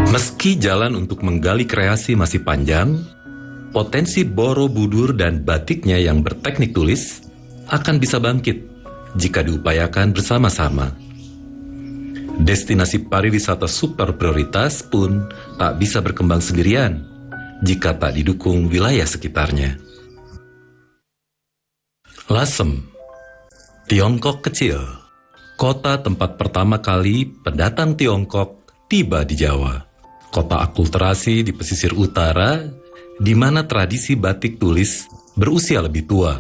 Meski jalan untuk menggali kreasi masih panjang, potensi Borobudur dan batiknya yang berteknik tulis akan bisa bangkit jika diupayakan bersama-sama. Destinasi pariwisata super prioritas pun tak bisa berkembang sendirian jika tak didukung wilayah sekitarnya. Lasem, Tiongkok kecil, kota tempat pertama kali pendatang Tiongkok tiba di Jawa. Kota akulturasi di pesisir utara, di mana tradisi batik tulis berusia lebih tua.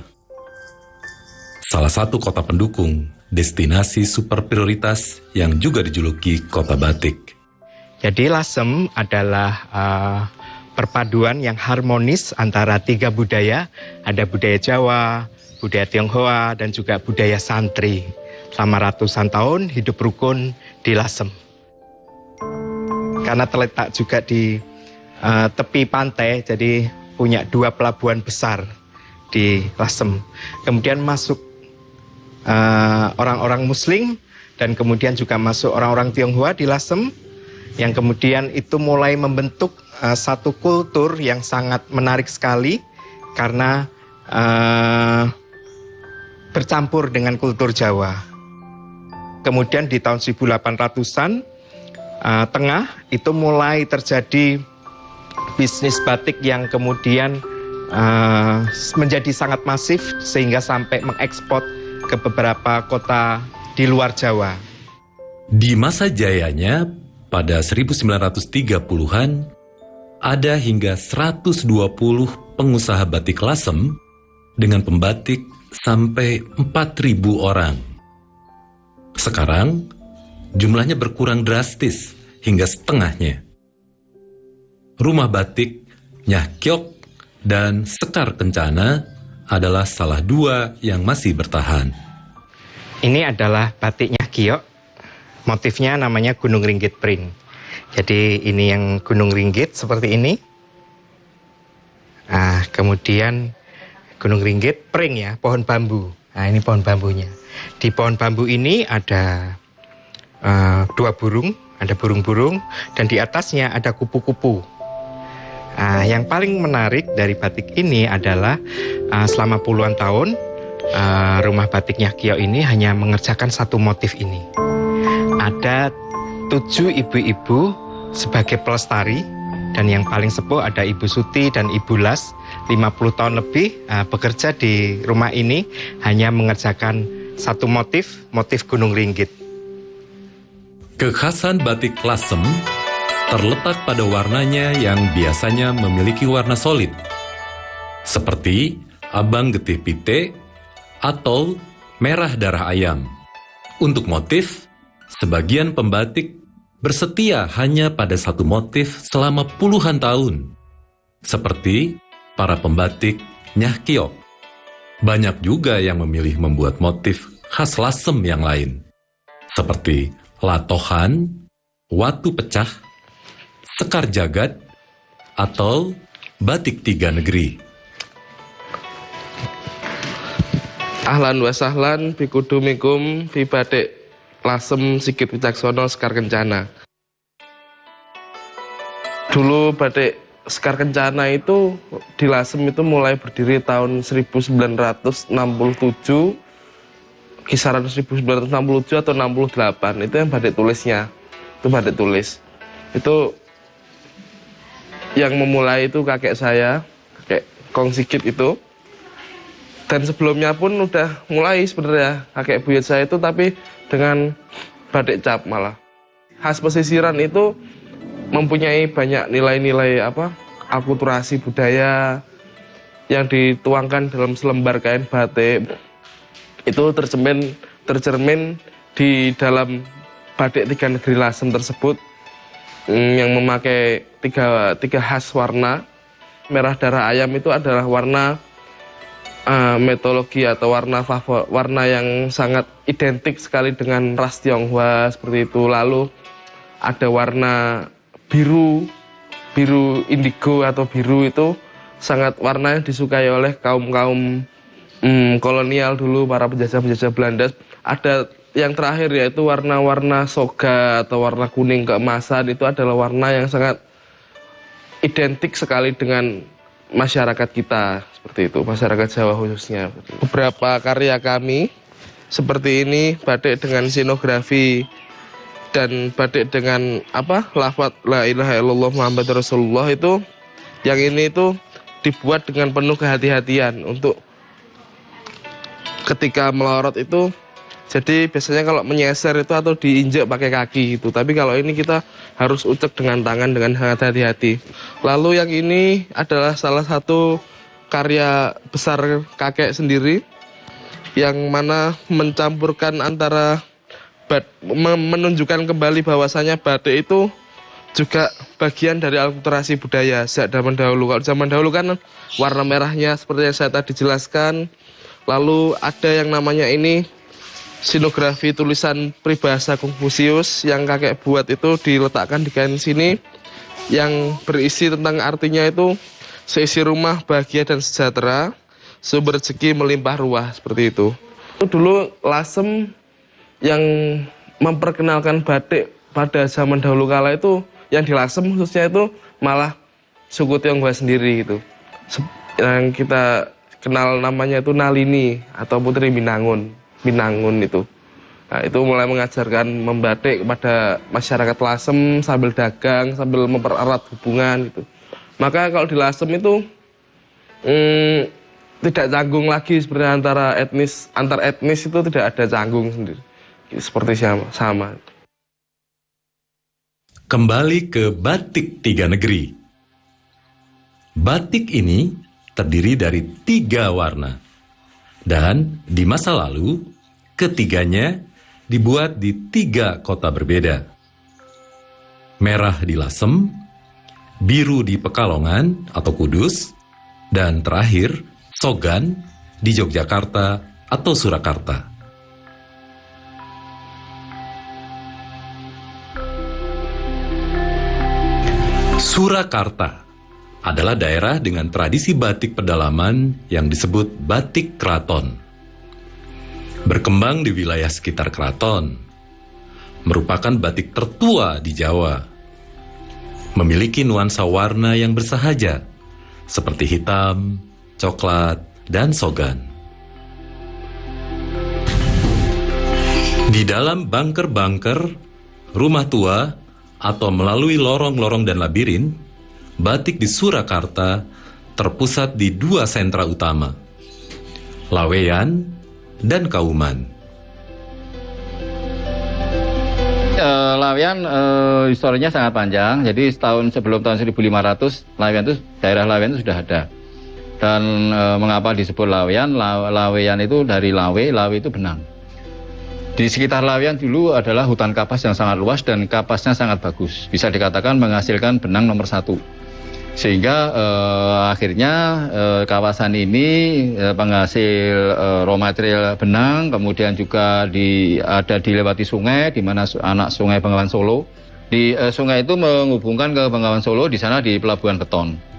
Salah satu kota pendukung destinasi super prioritas yang juga dijuluki kota batik. Jadi Lasem adalah perpaduan yang harmonis antara 3 budaya. Ada budaya Jawa, budaya Tionghoa, dan juga budaya santri. Selama ratusan tahun hidup rukun di Lasem. Karena terletak juga di tepi pantai, jadi punya 2 pelabuhan besar di Lasem. Kemudian masuk orang-orang Muslim, dan kemudian juga masuk orang-orang Tionghoa di Lasem, yang kemudian itu mulai membentuk satu kultur yang sangat menarik sekali, karena bercampur dengan kultur Jawa. Kemudian di tahun 1800-an, tengah itu mulai terjadi bisnis batik yang kemudian menjadi sangat masif sehingga sampai mengekspor ke beberapa kota di luar Jawa. Di masa jayanya, pada 1930-an, ada hingga 120 pengusaha batik lasem dengan pembatik sampai 4.000 orang. Sekarang, jumlahnya berkurang drastis hingga setengahnya. Rumah batik Nyah Kiok dan Sekar Kencana adalah salah dua yang masih bertahan. Ini adalah batik Nyah Kiok. Motifnya namanya Gunung Ringgit Print. Jadi ini yang Gunung Ringgit seperti ini. Nah, kemudian Gunung Ringgit Pring ya, pohon bambu. Nah, ini pohon bambunya. Di pohon bambu ini ada dua burung, ada burung-burung, dan di atasnya ada kupu-kupu. Nah, yang paling menarik dari batik ini adalah selama puluhan tahun rumah batik Nyah Kiok ini hanya mengerjakan satu motif ini. Ada 7 ibu-ibu sebagai pelestari, dan yang paling sepuh ada Ibu Suti dan Ibu Las, 50 tahun lebih bekerja di rumah ini hanya mengerjakan satu motif Gunung Ringgit. Kekhasan batik lasem terletak pada warnanya yang biasanya memiliki warna solid, seperti abang getih pite atau merah darah ayam. Untuk motif, sebagian pembatik bersetia hanya pada satu motif selama puluhan tahun, seperti para pembatik Nyah Kiok. Banyak juga yang memilih membuat motif khas lasem yang lain, seperti latohan, watu pecah, sekar jagad, atau batik 3 negeri. Ahlan wa sahlan bikudumikum fi batik lasem Sigit Wicaksono Sekar Kencana. Dulu batik Sekar Kencana itu di Lasem itu mulai berdiri tahun 1967, kisaran 1967 atau 68. Itu yang batik tulisnya. Itu batik tulis. Itu yang memulai itu kakek saya, kakek Kong Sigit itu. Dan sebelumnya pun udah mulai sebenarnya kakek buyut saya itu, tapi dengan batik cap malah. Khas pesisiran itu mempunyai banyak nilai-nilai akulturasi budaya yang dituangkan dalam selembar kain batik. Itu tercermin di dalam batik 3 negeri Lasem tersebut, yang memakai tiga khas warna. Merah darah ayam itu adalah warna metodologi atau warna yang sangat identik sekali dengan ras Tionghoa seperti itu. Lalu ada warna biru indigo atau biru, itu sangat warna yang disukai oleh kaum kolonial dulu, para penjajah Belanda. Ada yang terakhir yaitu warna-warna soga atau warna kuning keemasan, itu adalah warna yang sangat identik sekali dengan masyarakat kita, seperti itu, masyarakat Jawa khususnya. Beberapa karya kami seperti ini, batik dengan sinografi dan batik dengan lafaz la ilaha illallah Muhammad Rasulullah, itu yang ini itu dibuat dengan penuh kehati-hatian untuk ketika melorot itu. Jadi biasanya kalau menyeser itu atau diinjak pakai kaki gitu. Tapi kalau ini kita harus ucek dengan tangan dengan hati-hati. Lalu yang ini adalah salah satu karya besar kakek sendiri, yang mana mencampurkan antara menunjukkan kembali bahwasanya batik itu juga bagian dari akulturasi budaya sejak zaman dahulu. Kalau zaman dahulu kan warna merahnya seperti yang saya tadi jelaskan. Lalu ada yang namanya ini sinografi tulisan peribahasa Konfusius yang kakek buat, itu diletakkan di kain sini, yang berisi tentang artinya itu seisi rumah bahagia dan sejahtera, sumber rezeki melimpah ruah, seperti itu. Dulu Lasem yang memperkenalkan batik pada zaman dahulu kala itu, yang di Lasem khususnya itu malah suku Tionghoa sendiri gitu. Yang kita kenal namanya itu Nalini atau Putri Binangun itu. Nah, itu mulai mengajarkan membatik kepada masyarakat Lasem sambil dagang, sambil mempererat hubungan gitu. Maka kalau di Lasem itu tidak canggung lagi seperti antar etnis itu tidak ada canggung sendiri. Seperti sama. Kembali ke batik tiga negeri. Batik ini terdiri dari 3 warna. Dan di masa lalu, ketiganya dibuat di 3 kota berbeda. Merah di Lasem, biru di Pekalongan atau Kudus, dan terakhir Sogan di Yogyakarta atau Surakarta. Surakarta adalah daerah dengan tradisi batik pedalaman yang disebut batik keraton. Berkembang di wilayah sekitar keraton, merupakan batik tertua di Jawa. Memiliki nuansa warna yang bersahaja, seperti hitam, coklat, dan sogan. Di dalam bunker-bunker, rumah tua, atau melalui lorong-lorong dan labirin, batik di Surakarta terpusat di 2 sentra utama, Laweyan dan Kauman. Laweyan historinya sangat panjang, jadi sebelum tahun 1500, Laweyan itu, daerah Laweyan itu sudah ada. Dan mengapa disebut Laweyan? Laweyan itu dari lawe itu benang. Di sekitar Laweyan dulu adalah hutan kapas yang sangat luas dan kapasnya sangat bagus. Bisa dikatakan menghasilkan benang nomor 1. Sehingga akhirnya kawasan ini penghasil raw material benang, kemudian juga ada dilewati sungai, di mana anak sungai Bengawan Solo. Di sungai itu menghubungkan ke Bengawan Solo, di sana di Pelabuhan Beton.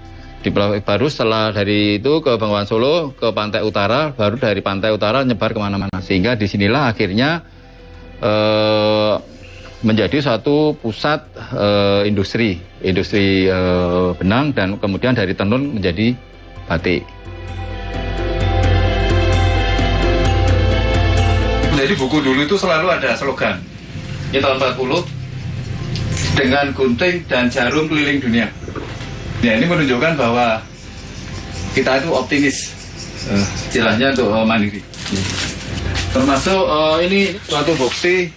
Baru setelah dari itu ke Bengawan Solo, ke pantai utara, baru dari pantai utara nyebar kemana-mana. Sehingga disinilah akhirnya menjadi satu pusat industri benang, dan kemudian dari tenun menjadi batik. Jadi buku dulu itu selalu ada slogan. Di tahun 40, dengan gunting dan jarum keliling dunia. Ya, ini menunjukkan bahwa kita itu optimis, istilahnya untuk mandiri. Termasuk ini suatu bukti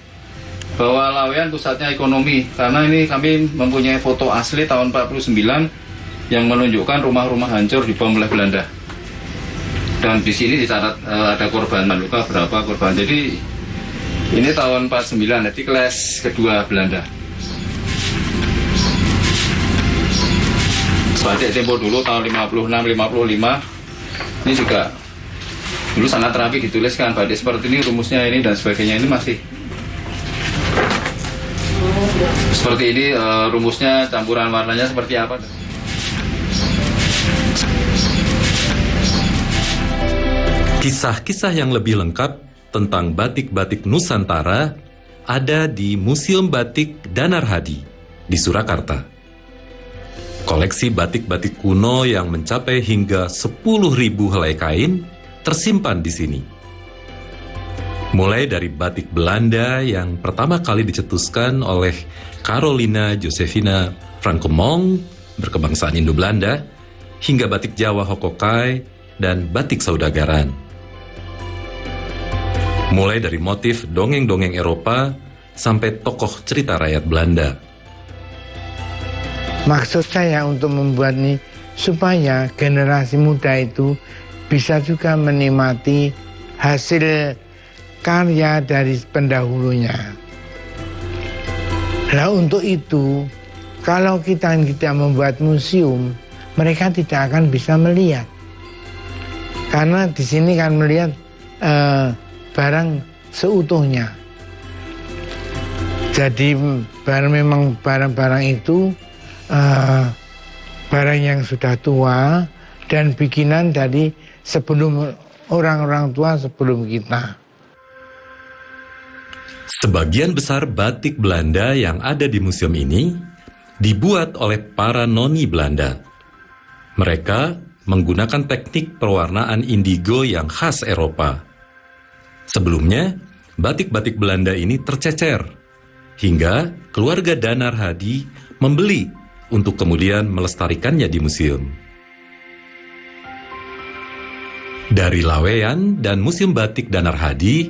bahwa Laweyan pusatnya ekonomi, karena ini kami mempunyai foto asli tahun 49 yang menunjukkan rumah-rumah hancur dibom oleh Belanda. Dan di sini dicatat ada korban luka berapa korban. Jadi ini tahun 49, jadi kelas kedua Belanda. Batik tempo dulu tahun 56-55 ini juga dulu sangat rapi dituliskan, batik seperti ini rumusnya ini dan sebagainya, ini masih seperti ini rumusnya, campuran warnanya seperti apa. Kisah-kisah yang lebih lengkap tentang batik-batik Nusantara ada di Museum Batik Danar Hadi di Surakarta. Koleksi batik-batik kuno yang mencapai hingga 10.000 helai kain tersimpan di sini. Mulai dari batik Belanda yang pertama kali dicetuskan oleh Carolina Josephina Francomong berkebangsaan Indo-Belanda, hingga batik Jawa Hokokai dan batik Saudagaran. Mulai dari motif dongeng-dongeng Eropa sampai tokoh cerita rakyat Belanda. Maksud saya untuk membuat ini supaya generasi muda itu bisa juga menikmati hasil karya dari pendahulunya. Nah, untuk itu, kalau kita membuat museum, mereka tidak akan bisa melihat. Karena di sini kan melihat barang seutuhnya. Jadi memang barang-barang itu barang yang sudah tua dan bikinan dari sebelum orang-orang tua sebelum kita. Sebagian besar batik Belanda yang ada di museum ini dibuat oleh para noni Belanda. Mereka menggunakan teknik pewarnaan indigo yang khas Eropa. Sebelumnya, batik-batik Belanda ini tercecer, hingga keluarga Danar Hadi membeli untuk kemudian melestarikannya di museum. Dari Laweyan dan Museum Batik Danar Hadi,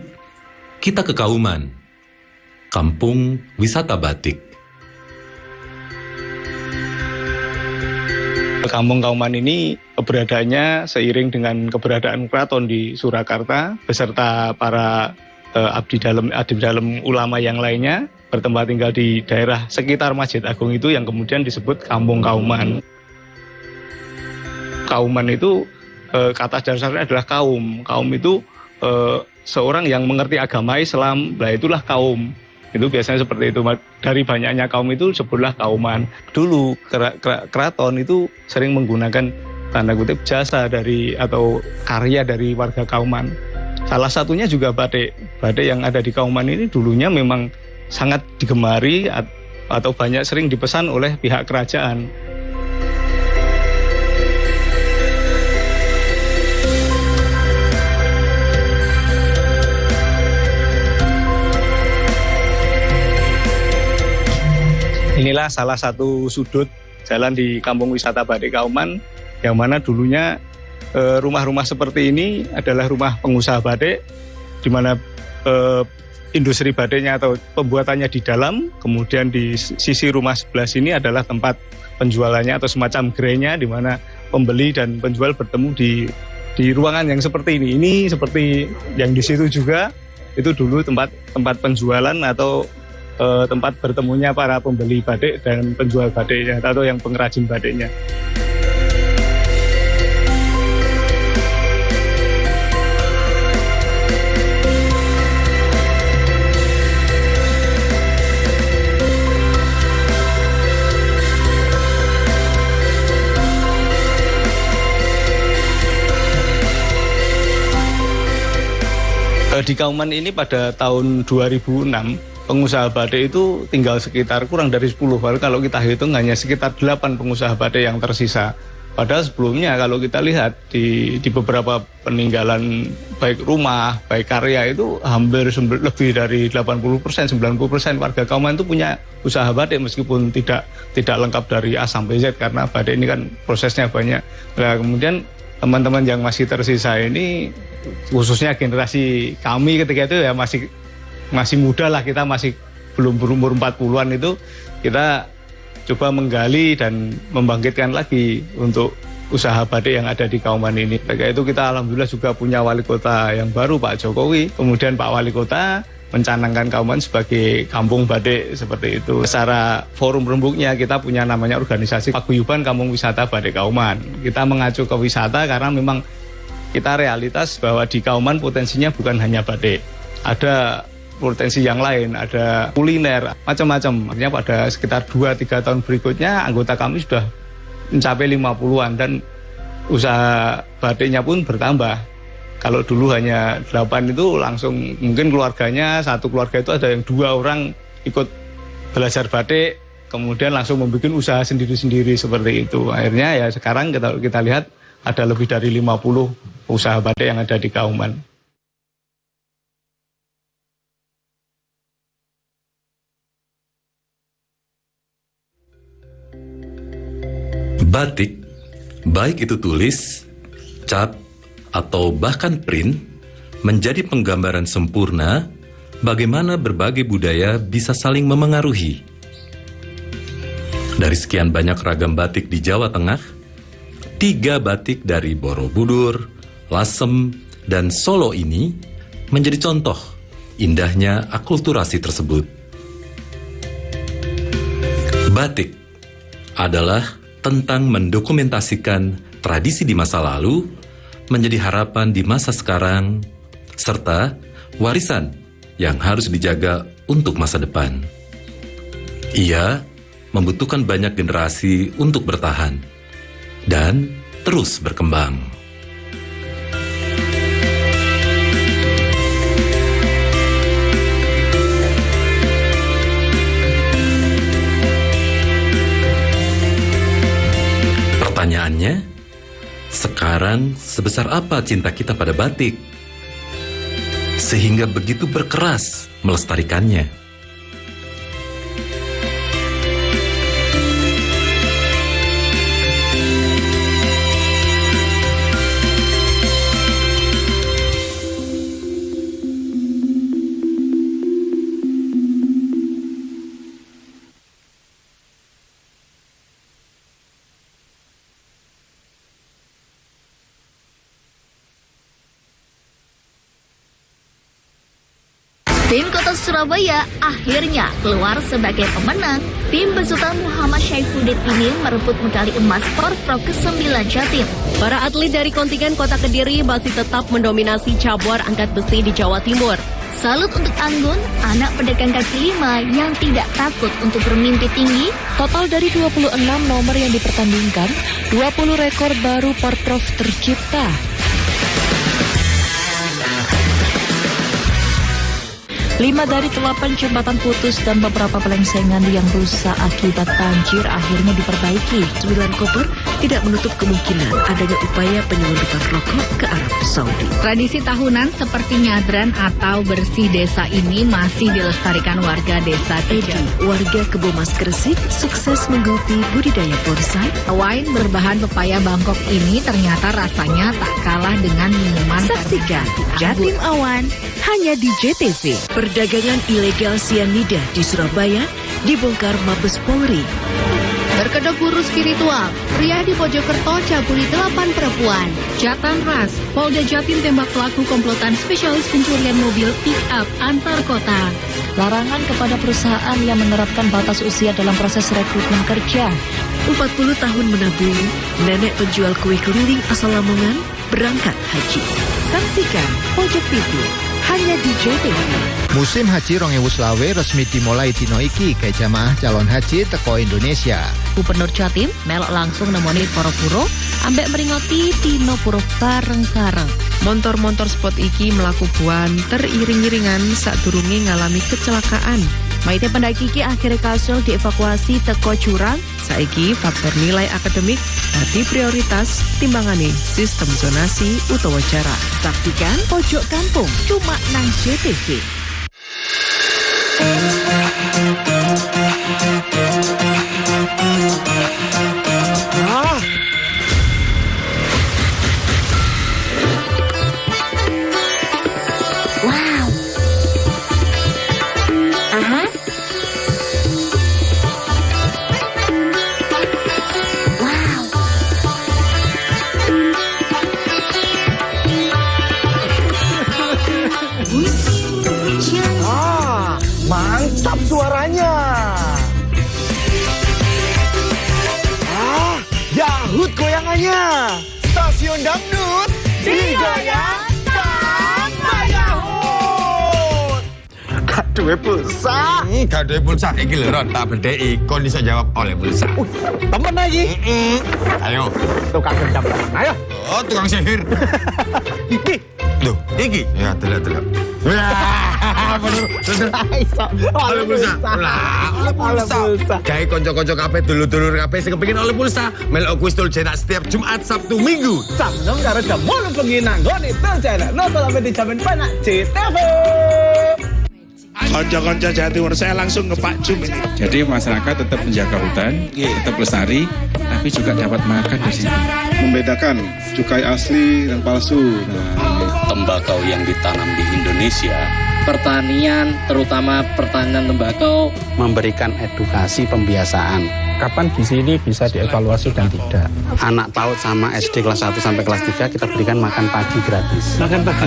kita ke Kauman, kampung wisata batik. Kampung Kauman ini keberadaannya seiring dengan keberadaan keraton di Surakarta beserta para abdi dalam ulama yang lainnya bertempat tinggal di daerah sekitar Masjid Agung itu yang kemudian disebut Kampung Kauman. Kauman itu kata dasarnya adalah kaum. Kaum itu seorang yang mengerti agama Islam, nah itulah kaum. Itu biasanya seperti itu. Dari banyaknya kaum itu sebutlah kauman. Dulu keraton itu sering menggunakan tanda kutip jasa dari atau karya dari warga Kauman. Salah satunya juga batik. Batik yang ada di Kauman ini dulunya memang sangat digemari atau banyak sering dipesan oleh pihak kerajaan. Inilah salah satu sudut jalan di Kampung Wisata Batik Kauman, yang mana dulunya rumah-rumah seperti ini adalah rumah pengusaha batik, di mana industri batiknya atau pembuatannya di dalam, kemudian di sisi rumah sebelah sini adalah tempat penjualannya atau semacam gerainya, di mana pembeli dan penjual bertemu di ruangan yang seperti ini. Ini seperti yang di situ juga, itu dulu tempat penjualan atau tempat bertemunya para pembeli batik dan penjual batiknya atau yang pengrajin batiknya. Di Kauman ini pada tahun 2006 pengusaha batik itu tinggal sekitar kurang dari 10. Kalau kita hitung hanya sekitar 8 pengusaha batik yang tersisa. Padahal sebelumnya kalau kita lihat di beberapa peninggalan baik rumah, baik karya itu hampir lebih dari 80%, 90% warga Kauman itu punya usaha batik meskipun tidak lengkap dari A sampai Z karena batik ini kan prosesnya banyak. Nah, kemudian teman-teman yang masih tersisa ini khususnya generasi kami ketika itu ya masih muda lah, kita masih belum berumur 40-an itu, kita coba menggali dan membangkitkan lagi untuk usaha batik yang ada di Kauman ini. Ketika itu kita alhamdulillah juga punya wali kota yang baru, Pak Jokowi. Kemudian Pak Wali Kota mencanangkan Kauman sebagai kampung batik seperti itu. Secara forum rembuknya kita punya namanya organisasi Paguyuban Kampung Wisata Batik Kauman. Kita mengacu ke wisata karena memang kita realitas bahwa di Kauman potensinya bukan hanya batik. Ada potensi yang lain, ada kuliner, macam-macam. Artinya pada sekitar 2-3 tahun berikutnya anggota kami sudah mencapai 50-an dan usaha batiknya pun bertambah. Kalau dulu hanya 8 itu langsung mungkin keluarganya, satu keluarga itu ada yang 2 orang ikut belajar batik, kemudian langsung membuat usaha sendiri-sendiri seperti itu. Akhirnya ya sekarang kita lihat ada lebih dari 50 usaha batik yang ada di Kauman. Batik, baik itu tulis, cap, atau bahkan print, menjadi penggambaran sempurna bagaimana berbagai budaya bisa saling memengaruhi. Dari sekian banyak ragam batik di Jawa Tengah, 3 batik dari Borobudur, Lasem, dan Solo ini menjadi contoh indahnya akulturasi tersebut. Batik adalah tentang mendokumentasikan tradisi di masa lalu menjadi harapan di masa sekarang, serta warisan yang harus dijaga untuk masa depan. Ia membutuhkan banyak generasi untuk bertahan dan terus berkembang. Pertanyaannya, sekarang sebesar apa cinta kita pada batik? Sehingga begitu berkeras melestarikannya. Tim Kota Surabaya akhirnya keluar sebagai pemenang. Tim besutan Muhammad Syaifuddin ini merebut medali emas Porprov ke-9 Jatim. Para atlet dari kontingen Kota Kediri masih tetap mendominasi cabur angkat besi di Jawa Timur. Salut untuk Anggun, anak pedagang kaki lima yang tidak takut untuk bermimpi tinggi. Total dari 26 nomor yang dipertandingkan, 20 rekor baru Porprov tercipta. 5 dari 8 jembatan putus dan beberapa pelengsengan yang rusak akibat banjir akhirnya diperbaiki. 9 koper tidak menutup kemungkinan adanya upaya penyelundupan rokok ke Arab Saudi. Tradisi tahunan seperti nyadran atau bersih desa ini masih dilestarikan warga desa Edi, warga Kebomas Gresik, sukses menggeluti budidaya bonsai. Wine berbahan pepaya Bangkok ini ternyata rasanya tak kalah dengan minuman. Saksikan Jatim Awan hanya di JTV. Perdagangan ilegal sianida di Surabaya dibongkar Mabes Polri. Berkedok guru spiritual, pria di Mojokerto cabuli 8 perempuan. Jatan Ras, Polda Jatim tembak pelaku komplotan spesialis pencurian mobil pick-up antar kota. Larangan kepada perusahaan yang menerapkan batas usia dalam proses rekrutmen kerja. 40 tahun menabung, nenek penjual kue keliling asal Lamongan berangkat haji. Saksikan Pojok Pitu hanya di JTV. Musim Haji 2025 resmi dimulai dino iki ke jamaah calon haji teko Indonesia. Gubernur Jatim melok langsung nemoni para buruh ambek meringoti dino buruh bareng-bareng. Montor-montor spot iki melaku buanter iring-iringan sadurunge ngalami kecelakaan. Maite pendaki iki akhirnya kasil dievakuasi teko jurang. Saiki faktor nilai akademik dadi prioritas timbangane sistem zonasi utawa jarak. Saksikan Pojok Kampung cuma nang JTV. Wow. Aha. Mantap suaranya. Yahut goyangannya. Stasiun dangdut digoyang sama Yahut. Gaduhe pulsa. Gaduhe pulsa iki lho Ron, tak bedheki kon iso jawab oleh pulsa. Temen lagi. Ayo. Tukang genjam. Ayo. Oh, tukang sihir. Iki. Loh, iki. Ya, delok. Wah, bener. Oleh pulsa. Lah, oleh pulsa. Gawe kanca-kanca kabeh dulur-dulur kabeh sing kepengin oleh pulsa, melok kuis tul cetak setiap Jumat, Sabtu, Minggu. Jam 6 karo jam 8 bengi nang nggone tul cetak. Nonton sampe dijamin penak JTV. Konco-konco Jawa Timur, saya langsung ke Pak Jum ini. Jadi masyarakat tetap menjaga hutan, tetap lestari, tapi juga dapat makan di sini. Membedakan cukai asli dan palsu. Tembakau yang ditanam di Indonesia, pertanian, terutama pertanian tembakau, memberikan edukasi pembiasaan. Kapan gizi ini bisa dievaluasi dan tidak? Anak PAUD sama SD kelas 1 sampai kelas 3 kita berikan makan pagi gratis. Makan pagi.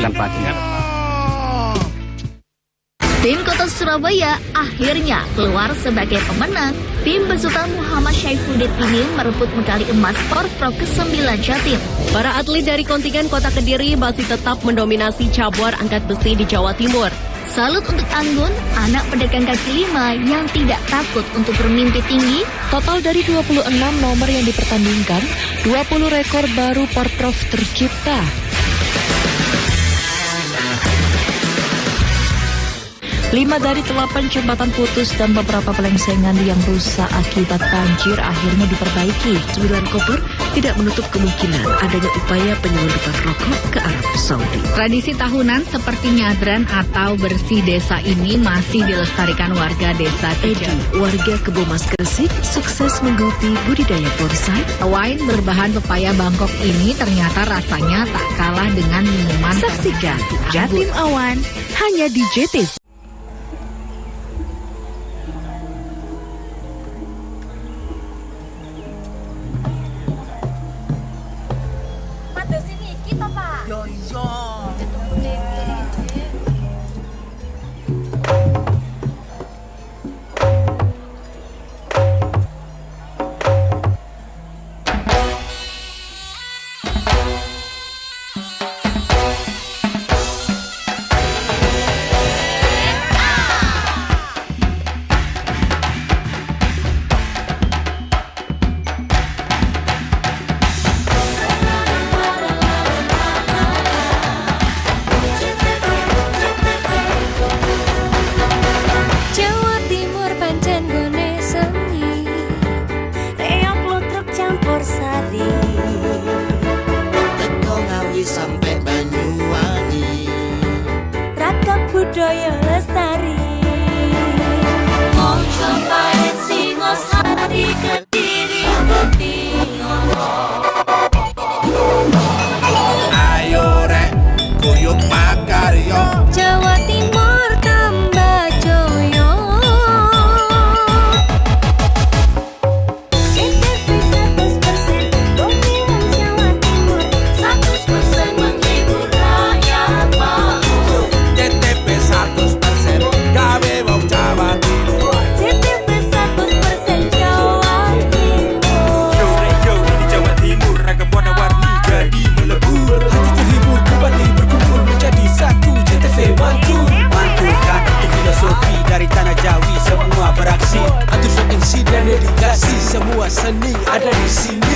Tim Kota Surabaya akhirnya keluar sebagai pemenang. Tim besutan Muhammad Syaifuddin ini merebut medali emas Porprov ke-9 Jatim. Para atlet dari kontingen Kota Kediri masih tetap mendominasi cabur angkat besi di Jawa Timur. Salut untuk Anggun, anak pedagang kaki lima yang tidak takut untuk bermimpi tinggi. Total dari 26 nomor yang dipertandingkan, 20 rekor baru Porprov tercipta. 5 dari 8 jembatan putus dan beberapa pelengsengan yang rusak akibat banjir akhirnya diperbaiki. 9 koper tidak menutup kemungkinan adanya upaya penyelundupan rokok ke Arab Saudi. Tradisi tahunan seperti nyadran atau bersih desa ini masih dilestarikan warga desa Edi, warga Kebomas Gresik, sukses menggeluti budidaya bonsai. Wine berbahan pepaya Bangkok ini ternyata rasanya tak kalah dengan minuman. Saksikan Jatim Awan hanya di JTV. seni ada di sini.